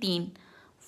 3.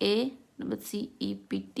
ACEPT،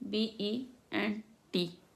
BENT،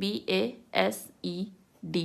BASED،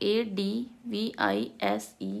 ADVISED،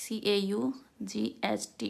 CAUGHT،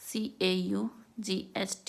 CAUGHT،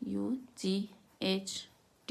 UGHT،